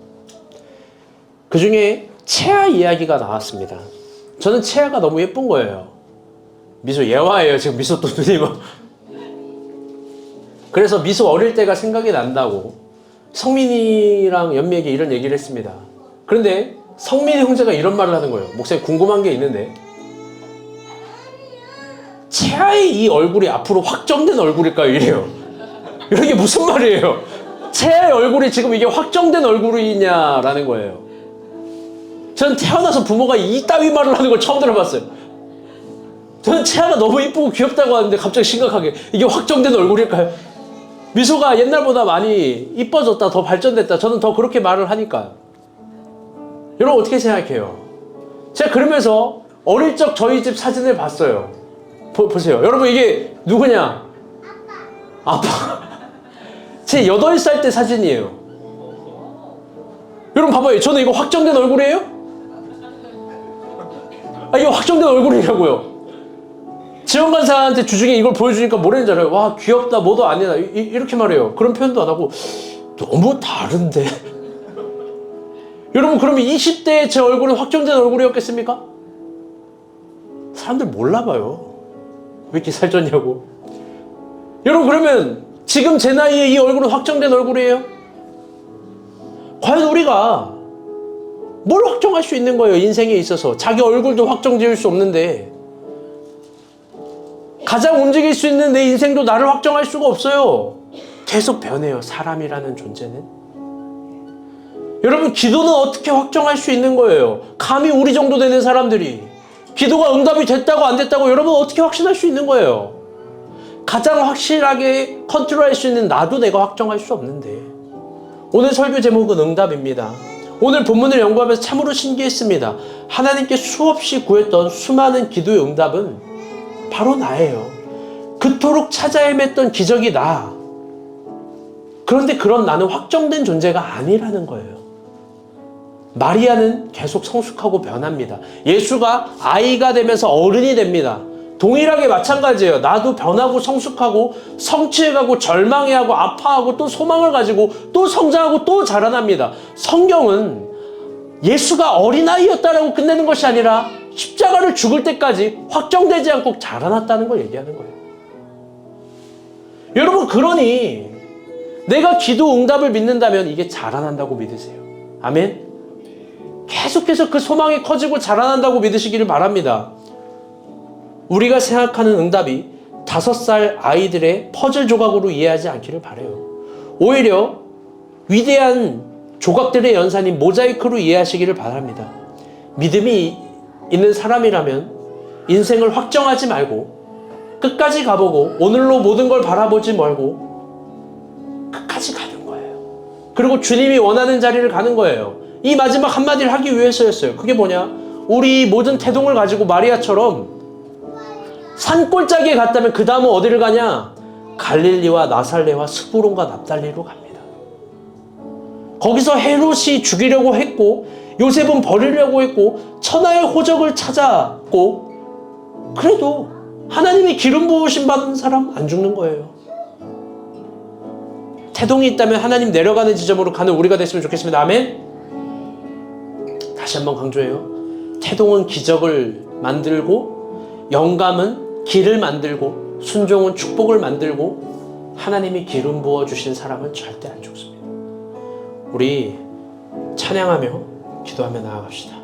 그 중에 채아 이야기가 나왔습니다. 저는 채아가 너무 예쁜 거예요. 미소 예화예요. 지금 미소 또 눈이 막. 그래서 미소 어릴 때가 생각이 난다고 성민이랑 연미에게 이런 얘기를 했습니다. 그런데 성민이 형제가 이런 말을 하는 거예요. 목사님 궁금한 게 있는데 채아의 이 얼굴이 앞으로 확정된 얼굴일까요? 이래요. 이게 무슨 말이에요? 채아의 얼굴이 지금 이게 확정된 얼굴이냐라는 거예요. 저는 태어나서 부모가 이따위 말을 하는 걸 처음 들어봤어요. 저는 채아가 너무 이쁘고 귀엽다고 하는데 갑자기 심각하게 이게 확정된 얼굴일까요? 미소가 옛날보다 많이 이뻐졌다, 더 발전됐다. 저는 더 그렇게 말을 하니까요. 여러분 어떻게 생각해요? 제가 그러면서 어릴 적 저희 집 사진을 봤어요. 보세요. 여러분 이게 누구냐? 아빠. 제 8살 때 사진이에요. 여러분 봐봐요. 저는 이거 확정된 얼굴이에요? 이거 확정된 얼굴이라고요. 지원 간사한테 주중에 이걸 보여주니까 뭐라는 줄 알아요? 와 귀엽다 뭐도 아니야 이렇게 말해요. 그런 표현도 안 하고 너무 다른데. 여러분 그러면 20대에 제 얼굴은 확정된 얼굴이었겠습니까? 사람들 몰라봐요. 왜 이렇게 살쪘냐고. 여러분 그러면 지금 제 나이에 이 얼굴은 확정된 얼굴이에요? 과연 우리가 뭘 확정할 수 있는 거예요? 인생에 있어서 자기 얼굴도 확정 지을 수 없는데 가장 움직일 수 있는 내 인생도 나를 확정할 수가 없어요. 계속 변해요. 사람이라는 존재는. 여러분 기도는 어떻게 확정할 수 있는 거예요? 감히 우리 정도 되는 사람들이 기도가 응답이 됐다고 안 됐다고 여러분 어떻게 확신할 수 있는 거예요? 가장 확실하게 컨트롤할 수 있는 나도 내가 확정할 수 없는데. 오늘 설교 제목은 응답입니다. 오늘 본문을 연구하면서 참으로 신기했습니다. 하나님께 수없이 구했던 수많은 기도의 응답은 바로 나예요. 그토록 찾아 헤맸던 기적이 나. 그런데 그런 나는 확정된 존재가 아니라는 거예요. 마리아는 계속 성숙하고 변합니다. 예수가 아이가 되면서 어른이 됩니다. 동일하게 마찬가지예요. 나도 변하고 성숙하고 성취해가고 절망해하고 아파하고 또 소망을 가지고 또 성장하고 또 자라납니다. 성경은 예수가 어린아이였다라고 끝내는 것이 아니라 십자가를 죽을 때까지 확정되지 않고 자라났다는 걸 얘기하는 거예요. 여러분 그러니 내가 기도 응답을 믿는다면 이게 자라난다고 믿으세요. 아멘. 계속해서 그 소망이 커지고 자라난다고 믿으시기를 바랍니다. 우리가 생각하는 응답이 5살 아이들의 퍼즐 조각으로 이해하지 않기를 바라요. 오히려 위대한 조각들의 연산인 모자이크로 이해하시기를 바랍니다. 믿음이 있는 사람이라면 인생을 확정하지 말고 끝까지 가보고 오늘로 모든 걸 바라보지 말고 끝까지 가는 거예요. 그리고 주님이 원하는 자리를 가는 거예요. 이 마지막 한마디를 하기 위해서였어요. 그게 뭐냐? 우리 모든 태동을 가지고 마리아처럼 산골짜기에 갔다면 그 다음은 어디를 가냐? 갈릴리와 나살레와 스불론과 납달리로 갑니다. 거기서 헤롯이 죽이려고 했고 요셉은 버리려고 했고 천하의 호적을 찾았고 그래도 하나님이 기름 부으심 받은 사람 안 죽는 거예요. 태동이 있다면 하나님 내려가는 지점으로 가는 우리가 됐으면 좋겠습니다. 아멘. 다시 한번 강조해요. 태동은 기적을 만들고 영감은 길을 만들고 순종은 축복을 만들고 하나님이 기름 부어 주신 사람은 절대 안 죽습니다. 우리 찬양하며 기도하며 나아갑시다.